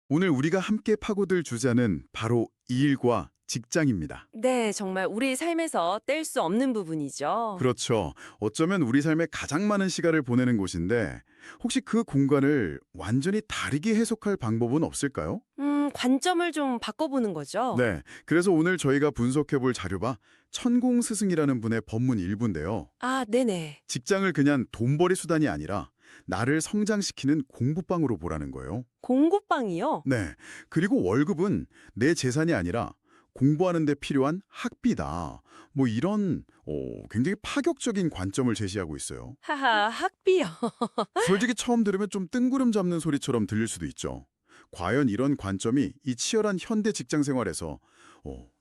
오늘 우리가 함께 파고들 주제는 바로 일과 직장입니다. 네, 정말 우리 삶에서 뗄 수 없는 부분이죠. 그렇죠. 어쩌면 우리 삶에 가장 많은 시간을 보내는 곳인데 혹시 그 공간을 완전히 다르게 해석할 방법은 없을까요? 관점을 좀 바꿔보는 거죠. 네. 그래서 오늘 저희가 분석해 볼 자료가 천공스승이라는 분의 법문 일부인데요. 아, 네네. 직장을 그냥 돈벌이 수단이 아니라 나를 성장시키는 공부방으로 보라는 거예요. 공구빵이요? 네. 그리고 월급은 내 재산이 아니라 공부하는 데 필요한 학비다. 뭐 이런 굉장히 파격적인 관점을 제시하고 있어요. 하하, 학비요. 솔직히 처음 들으면 좀 뜬구름 잡는 소리처럼 들릴 수도 있죠. 과연 이런 관점이 이 치열한 현대 직장 생활에서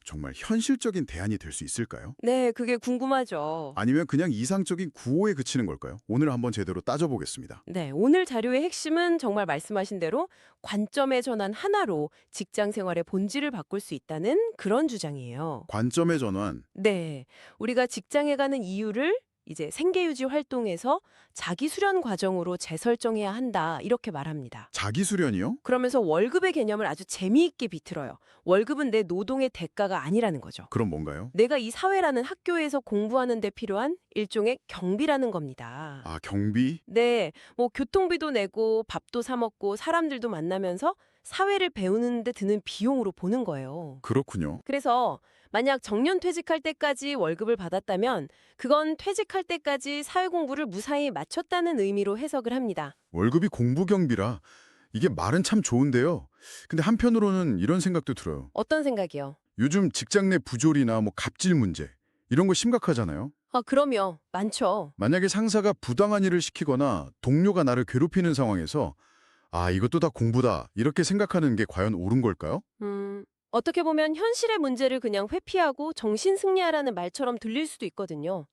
정말 현실적인 대안이 될 수 있을까요? 네, 그게 궁금하죠. 아니면 그냥 이상적인 구호에 그치는 걸까요? 오늘 한번 제대로 따져보겠습니다. 네, 오늘 자료의 핵심은 정말 말씀하신 대로 관점의 전환 하나로 직장 생활의 본질을 바꿀 수 있다는 그런 주장이에요. 관점의 전환, 네, 우리가 직장에 가는 이유를 이제 생계유지 활동에서 자기 수련 과정으로 재설정해야 한다, 이렇게 말합니다. 자기 수련이요? 그러면서 월급의 개념을 아주 재미있게 비틀어요. 월급은 내 노동의 대가가 아니라는 거죠. 그럼 뭔가요? 내가 이 사회라는 학교에서 공부하는 데 필요한 일종의 경비라는 겁니다. 아, 경비? 네, 뭐 교통비도 내고 밥도 사 먹고 사람들도 만나면서 사회를 배우는 데 드는 비용으로 보는 거예요. 그렇군요. 그래서 만약 정년 퇴직할 때까지 월급을 받았다면 그건 퇴직할 때까지 사회 공부를 무사히 마쳤다는 의미로 해석을 합니다. 월급이 공부 경비라 이게 말은 참 좋은데요. 근데 한편으로는 이런 생각도 들어요. 어떤 생각이요? 요즘 직장 내 부조리나 뭐 갑질 문제 이런 거 심각하잖아요. 아, 그럼요. 많죠. 만약에 상사가 부당한 일을 시키거나 동료가 나를 괴롭히는 상황에서 아, 이것도 다 공부다 이렇게 생각하는 게 과연 옳은 걸까요? 어떻게 보면 현실의 문제를 그냥 회피하고 정신 승리하라는 말처럼 들릴 수도 있거든요.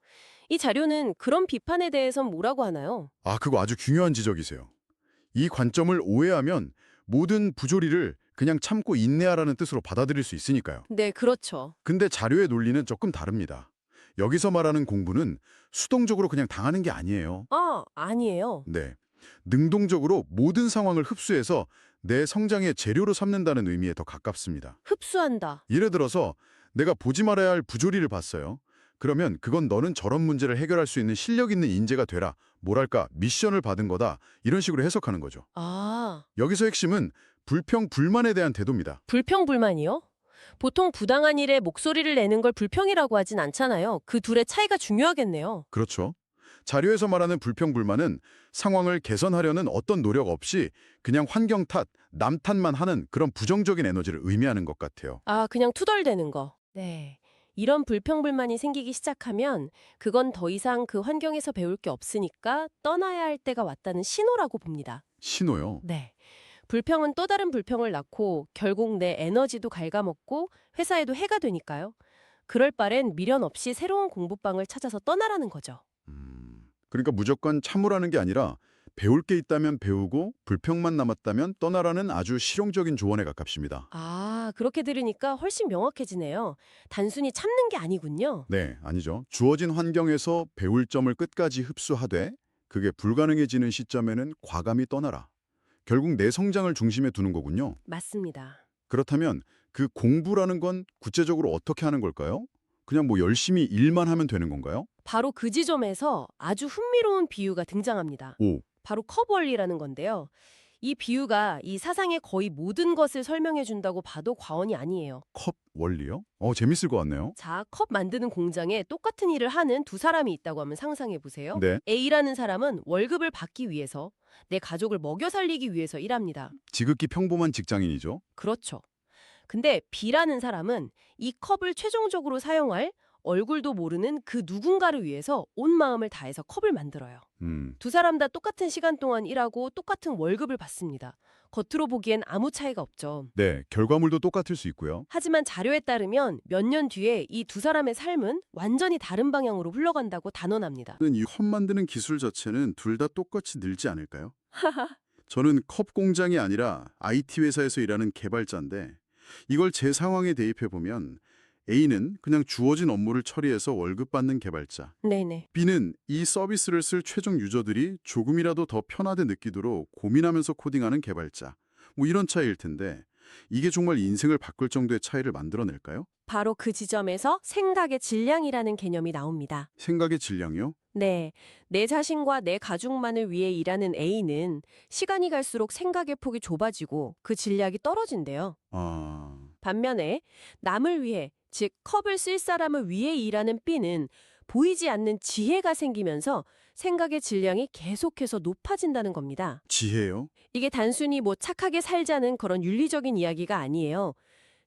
이 자료는 그런 비판에 대해선 뭐라고 하나요? 아, 그거 아주 중요한 지적이세요. 이 관점을 오해하면 모든 부조리를 그냥 참고 인내하라는 뜻으로 받아들일 수 있으니까요. 네, 그렇죠. 근데 자료의 논리는 조금 다릅니다. 여기서 말하는 공부는 수동적으로 그냥 당하는 게 아니에요. 아, 아니에요. 네. 능동적으로 모든 상황을 흡수해서 내 성장의 재료로 삼는다는 의미에 더 가깝습니다. 흡수한다. 예를 들어서 내가 보지 말아야 할 부조리를 봤어요. 그러면 그건 너는 저런 문제를 해결할 수 있는 실력 있는 인재가 되라. 뭐랄까 미션을 받은 거다. 이런 식으로 해석하는 거죠. 아, 여기서 핵심은 불평, 불만에 대한 태도입니다. 불평불만이요? 보통 부당한 일에 목소리를 내는 걸 불평이라고 하진 않잖아요. 그 둘의 차이가 중요하겠네요. 그렇죠. 자료에서 말하는 불평, 불만은 상황을 개선하려는 어떤 노력 없이 그냥 환경 탓, 남 탓만 하는 그런 부정적인 에너지를 의미하는 것 같아요. 아, 그냥 투덜대는 거. 네. 이런 불평불만이 생기기 시작하면 그건 더 이상 그 환경에서 배울 게 없으니까 떠나야 할 때가 왔다는 신호라고 봅니다. 신호요. 네. 불평은 또 다른 불평을 낳고 결국 내 에너지도 갉아먹고 회사에도 해가 되니까요. 그럴 바엔 미련 없이 새로운 공부방을 찾아서 떠나라는 거죠. 그러니까 무조건 참으라는 게 아니라 배울 게 있다면 배우고 불평만 남았다면 떠나라는 아주 실용적인 조언에 가깝습니다. 아, 그렇게 들으니까 훨씬 명확해지네요. 단순히 참는 게 아니군요. 네, 아니죠. 주어진 환경에서 배울 점을 끝까지 흡수하되 그게 불가능해지는 시점에는 과감히 떠나라. 결국 내 성장을 중심에 두는 거군요. 맞습니다. 그렇다면 그 공부라는 건 구체적으로 어떻게 하는 걸까요? 그냥 뭐 열심히 일만 하면 되는 건가요? 바로 그 지점에서 아주 흥미로운 비유가 등장합니다. 오, 바로 컵 원리라는 건데요. 이 비유가 이 사상의 거의 모든 것을 설명해 준다고 봐도 과언이 아니에요. 컵 원리요? 재밌을 것 같네요. 자, 컵 만드는 공장에 똑같은 일을 하는 두 사람이 있다고 하면 상상해 보세요. 네, A라는 사람은 월급을 받기 위해서 내 가족을 먹여 살리기 위해서 일합니다. 지극히 평범한 직장인이죠. 그렇죠. 근데 B라는 사람은 이 컵을 최종적으로 사용할 얼굴도 모르는 그 누군가를 위해서 온 마음을 다해서 컵을 만들어요. 두 사람 다 똑같은 시간 동안 일하고 똑같은 월급을 받습니다. 겉으로 보기엔 아무 차이가 없죠. 네, 결과물도 똑같을 수 있고요. 하지만 자료에 따르면 몇 년 뒤에 이 두 사람의 삶은 완전히 다른 방향으로 흘러간다고 단언합니다. 이 컵 만드는 기술 자체는 둘 다 똑같이 늘지 않을까요? 저는 컵 공장이 아니라 IT 회사에서 일하는 개발자인데 이걸 제 상황에 대입해 보면 A는 그냥 주어진 업무를 처리해서 월급 받는 개발자, 네네. B는 이 서비스를 쓸 최종 유저들이 조금이라도 더 편하게 느끼도록 고민하면서 코딩하는 개발자. 뭐 이런 차이일 텐데 이게 정말 인생을 바꿀 정도의 차이를 만들어낼까요? 바로 그 지점에서 생각의 질량이라는 개념이 나옵니다. 생각의 질량이요? 네, 내 자신과 내 가족만을 위해 일하는 A는 시간이 갈수록 생각의 폭이 좁아지고 그 질량이 떨어진대요. 아, 반면에 남을 위해, 즉 컵을 쓸 사람을 위해 일하는 B는 보이지 않는 지혜가 생기면서 생각의 질량이 계속해서 높아진다는 겁니다. 지혜요? 이게 단순히 뭐 착하게 살자는 그런 윤리적인 이야기가 아니에요.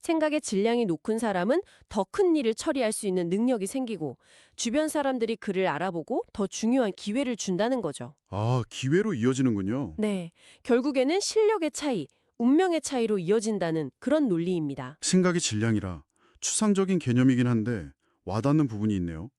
생각의 질량이 높은 사람은 더 큰 일을 처리할 수 있는 능력이 생기고 주변 사람들이 그를 알아보고 더 중요한 기회를 준다는 거죠. 아, 기회로 이어지는군요. 네, 결국에는 실력의 차이, 운명의 차이로 이어진다는 그런 논리입니다. 생각의 질량이라 추상적인 개념이긴 한데 와닿는 부분이 있네요.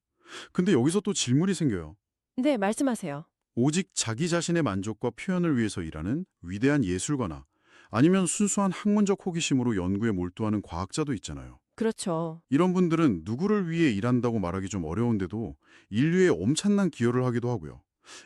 근데 여기서 또 질문이 생겨요. 네, 말씀하세요. 오직 자기 자신의 만족과 표현을 위해서 일하는 위대한 예술가나 아니면 순수한 학문적 호기심으로 연구에 몰두하는 과학자도 있잖아요. 그렇죠. 이런 분들은 누구를 위해 일한다고 말하기 좀 어려운데도 인류에 엄청난 기여를 하기도 하고요.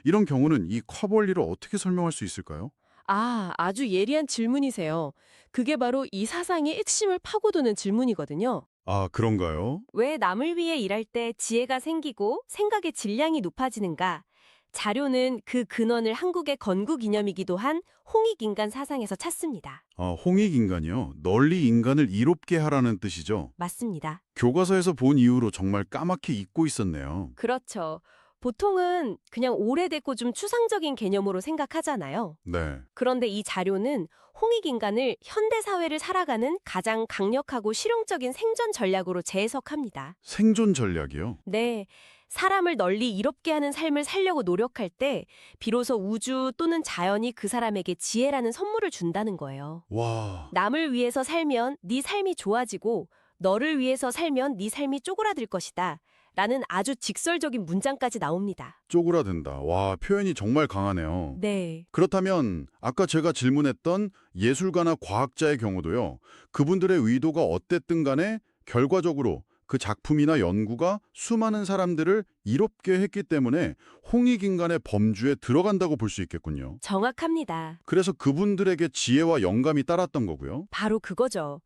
이런 경우는 이 컵 원리를 어떻게 설명할 수 있을까요? 아, 아주 예리한 질문이세요. 그게 바로 이 사상의 핵심을 파고드는 질문이거든요. 아, 그런가요? 왜 남을 위해 일할 때 지혜가 생기고 생각의 질량이 높아지는가? 자료는 그 근원을 한국의 건국이념이기도 한 홍익인간 사상에서 찾습니다. 아, 홍익인간이요. 널리 인간을 이롭게 하라는 뜻이죠. 맞습니다. 교과서에서 본 이후로 정말 까맣게 잊고 있었네요. 그렇죠. 보통은 그냥 오래됐고 좀 추상적인 개념으로 생각하잖아요. 네. 그런데 이 자료는 홍익인간을 현대사회를 살아가는 가장 강력하고 실용적인 생존 전략으로 재해석합니다. 생존 전략이요? 네, 사람을 널리 이롭게 하는 삶을 살려고 노력할 때 비로소 우주 또는 자연이 그 사람에게 지혜라는 선물을 준다는 거예요. 와, 남을 위해서 살면 네 삶이 좋아지고 너를 위해서 살면 네 삶이 쪼그라들 것이다. 라는 아주 직설적인 문장까지 나옵니다. 쪼그라든다. 와, 표현이 정말 강하네요. 네. 그렇다면 아까 제가 질문했던 예술가나 과학자의 경우도요. 그분들의 의도가 어땠든 간에 결과적으로 그 작품이나 연구가 수많은 사람들을 이롭게 했기 때문에 홍익인간의 범주에 들어간다고 볼 수 있겠군요. 정확합니다. 그래서 그분들에게 지혜와 영감이 따랐던 거고요. 바로 그거죠.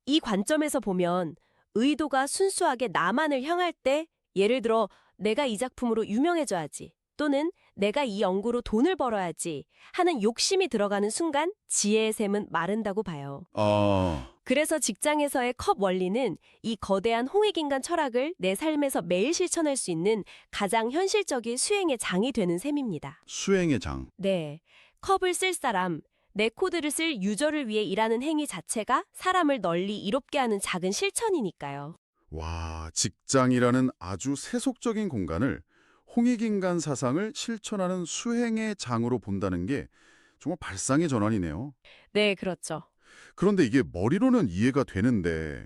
이 관점에서 보면 의도가 순수하게 나만을 향할 때 예를 들어 내가 이 작품으로 유명해져야지 또는 내가 이 연구로 돈을 벌어야지 하는 욕심이 들어가는 순간 지혜의 샘은 마른다고 봐요. 아, 그래서 직장에서의 컵 원리는 이 거대한 홍익인간 철학을 내 삶에서 매일 실천할 수 있는 가장 현실적인 수행의 장이 되는 셈입니다. 수행의 장. 네, 컵을 쓸 사람, 내 코드를 쓸 유저를 위해 일하는 행위 자체가 사람을 널리 이롭게 하는 작은 실천이니까요. 와, 직장이라는 아주 세속적인 공간을 홍익인간 사상을 실천하는 수행의 장으로 본다는 게 정말 발상의 전환이네요. 네, 그렇죠. 그런데 이게 머리로는 이해가 되는데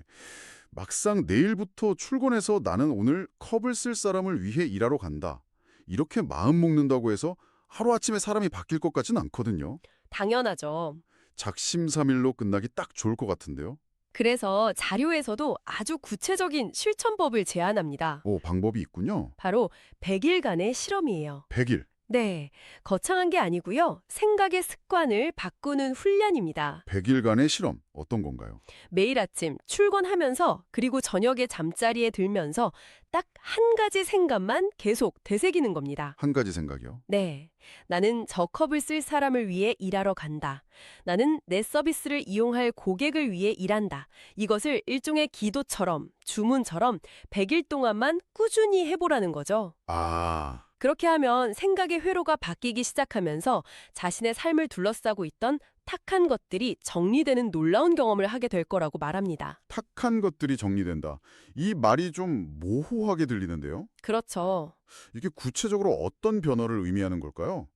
막상 내일부터 출근해서 나는 오늘 컵을 쓸 사람을 위해 일하러 간다. 이렇게 마음 먹는다고 해서 하루아침에 사람이 바뀔 것 같진 않거든요. 당연하죠. 작심삼일로 끝나기 딱 좋을 것 같은데요. 그래서 자료에서도 아주 구체적인 실천법을 제안합니다. 오, 방법이 있군요. 바로 100일간의 실험이에요. 100일. 네, 거창한 게 아니고요. 생각의 습관을 바꾸는 훈련입니다. 100일간의 실험. 어떤 건가요? 매일 아침 출근하면서 그리고 저녁에 잠자리에 들면서 딱 한 가지 생각만 계속 되새기는 겁니다. 한 가지 생각이요. 네, 나는 저 컵을 쓸 사람을 위해 일하러 간다. 나는 내 서비스를 이용할 고객을 위해 일한다. 이것을 일종의 기도처럼, 주문처럼 100일 동안만 꾸준히 해보라는 거죠. 아, 그렇게 하면 생각의 회로가 바뀌기 시작하면서 자신의 삶을 둘러싸고 있던 탁한 것들이 정리되는 놀라운 경험을 하게 될 거라고 말합니다. 탁한 것들이 정리된다. 이 말이 좀 모호하게 들리는데요. 그렇죠. 이게 구체적으로 어떤 변화를 의미하는 걸까요?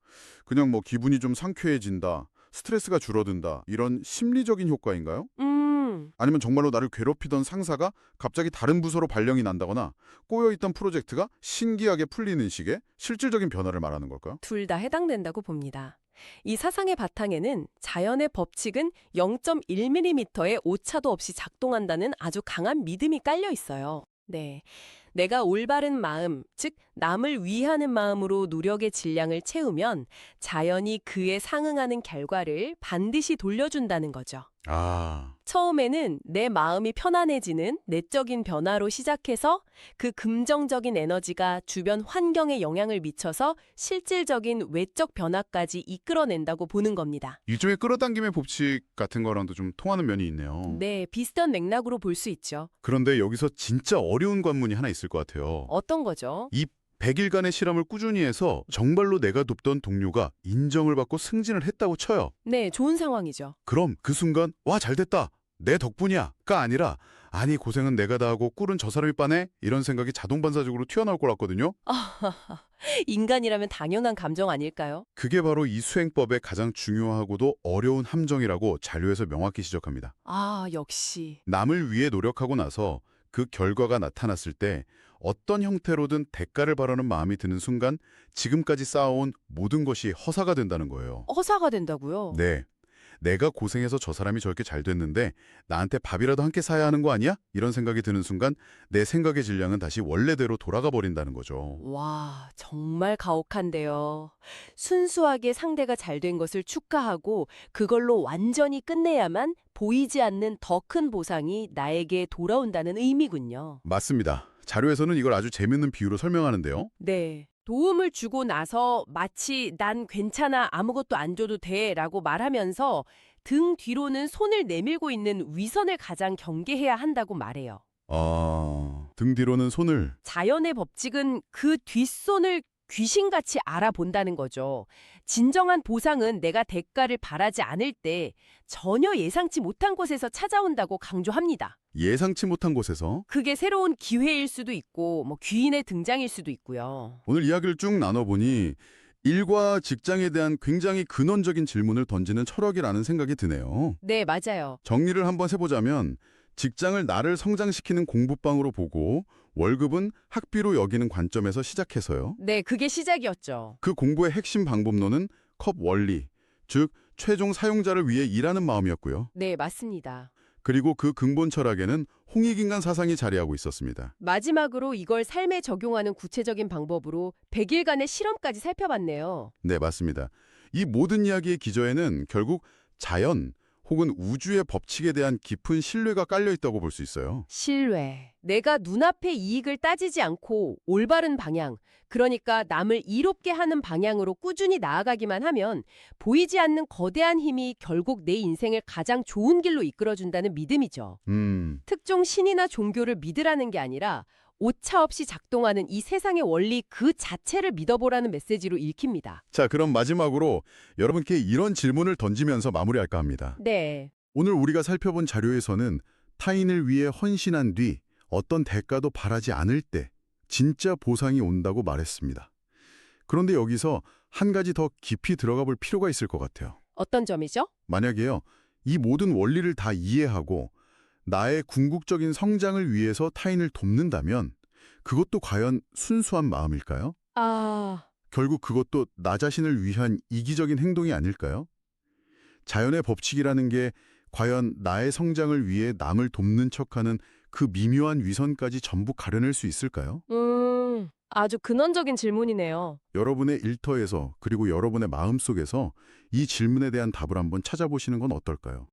그냥 뭐 기분이 좀 상쾌해진다, 스트레스가 줄어든다, 이런 심리적인 효과인가요? 아니면 정말로 나를 괴롭히던 상사가 갑자기 다른 부서로 발령이 난다거나 꼬여있던 프로젝트가 신기하게 풀리는 식의 실질적인 변화를 말하는 걸까요? 둘 다 해당된다고 봅니다. 이 사상의 바탕에는 자연의 법칙은 0.1mm의 오차도 없이 작동한다는 아주 강한 믿음이 깔려 있어요. 네. 내가 올바른 마음, 즉 남을 위하는 마음으로 노력의 질량을 채우면 자연이 그에 상응하는 결과를 반드시 돌려준다는 거죠. 아, 처음에는 내 마음이 편안해지는 내적인 변화로 시작해서 그 긍정적인 에너지가 주변 환경에 영향을 미쳐서 실질적인 외적 변화까지 이끌어낸다고 보는 겁니다. 일종의 끌어당김의 법칙 같은 거랑도 좀 통하는 면이 있네요. 네, 비슷한 맥락으로 볼 수 있죠. 그런데 여기서 진짜 어려운 관문이 하나 있을 것 같아요. 어떤 거죠? 이 100일간의 실험을 꾸준히 해서 정말로 내가 돕던 동료가 인정을 받고 승진을 했다고 쳐요. 네, 좋은 상황이죠. 그럼 그 순간 와 잘됐다 내 덕분이야가 아니라 아니 고생은 내가 다 하고 꿀은 저 사람이 빠네 이런 생각이 자동 반사적으로 튀어나올 것 같거든요. 인간이라면 당연한 감정 아닐까요? 그게 바로 이 수행법의 가장 중요하고도 어려운 함정이라고 자료에서 명확히 지적합니다. 아, 역시. 남을 위해 노력하고 나서 그 결과가 나타났을 때 어떤 형태로든 대가를 바라는 마음이 드는 순간 지금까지 쌓아온 모든 것이 허사가 된다는 거예요. 허사가 된다고요? 네. 내가 고생해서 저 사람이 저렇게 잘 됐는데 나한테 밥이라도 함께 사야 하는 거 아니야? 이런 생각이 드는 순간 내 생각의 질량은 다시 원래대로 돌아가 버린다는 거죠. 와, 정말 가혹한데요. 순수하게 상대가 잘 된 것을 축하하고 그걸로 완전히 끝내야만 보이지 않는 더 큰 보상이 나에게 돌아온다는 의미군요. 맞습니다. 자료에서는 이걸 아주 재밌는 비유로 설명하는데요. 네. 도움을 주고 나서 마치 난 괜찮아 아무것도 안 줘도 돼 라고 말하면서 등 뒤로는 손을 내밀고 있는 위선을 가장 경계해야 한다고 말해요. 등 뒤로는 손을 자연의 법칙은 그 뒷손을 귀신같이 알아본다는 거죠. 진정한 보상은 내가 대가를 바라지 않을 때 전혀 예상치 못한 곳에서 찾아온다고 강조합니다. 예상치 못한 곳에서 그게 새로운 기회일 수도 있고 귀인의 등장일 수도 있고요. 오늘 이야기를 쭉 나눠보니 일과 직장에 대한 굉장히 근원적인 질문을 던지는 철학이라는 생각이 드네요. 네, 맞아요. 정리를 한번 해보자면 직장을 나를 성장시키는 공부방으로 보고 월급은 학비로 여기는 관점에서 시작해서요. 네, 그게 시작이었죠. 그 공부의 핵심 방법론은 컵 원리, 즉 최종 사용자를 위해 일하는 마음이었고요. 네, 맞습니다. 그리고 그 근본 철학에는 홍익인간 사상이 자리하고 있었습니다. 마지막으로 이걸 삶에 적용하는 구체적인 방법으로 100일간의 실험까지 살펴봤네요. 네, 맞습니다. 이 모든 이야기의 기저에는 결국 자연 혹은 우주의 법칙에 대한 깊은 신뢰가 깔려 있다고 볼 수 있어요. 신뢰. 내가 눈앞의 이익을 따지지 않고 올바른 방향, 그러니까 남을 이롭게 하는 방향으로 꾸준히 나아가기만 하면 보이지 않는 거대한 힘이 결국 내 인생을 가장 좋은 길로 이끌어준다는 믿음이죠. 특정 신이나 종교를 믿으라는 게 아니라 오차 없이 작동하는 이 세상의 원리 그 자체를 믿어보라는 메시지로 읽힙니다. 자, 그럼 마지막으로 여러분께 이런 질문을 던지면서 마무리할까 합니다. 네. 오늘 우리가 살펴본 자료에서는 타인을 위해 헌신한 뒤 어떤 대가도 바라지 않을 때 진짜 보상이 온다고 말했습니다. 그런데 여기서 한 가지 더 깊이 들어가 볼 필요가 있을 것 같아요. 어떤 점이죠? 만약에요, 이 모든 원리를 다 이해하고 나의 궁극적인 성장을 위해서 타인을 돕는다면 그것도 과연 순수한 마음일까요? 아, 결국 그것도 나 자신을 위한 이기적인 행동이 아닐까요? 자연의 법칙이라는 게 과연 나의 성장을 위해 남을 돕는 척하는 그 미묘한 위선까지 전부 가려낼 수 있을까요? 아주 근원적인 질문이네요. 여러분의 일터에서 그리고 여러분의 마음속에서 이 질문에 대한 답을 한번 찾아보시는 건 어떨까요?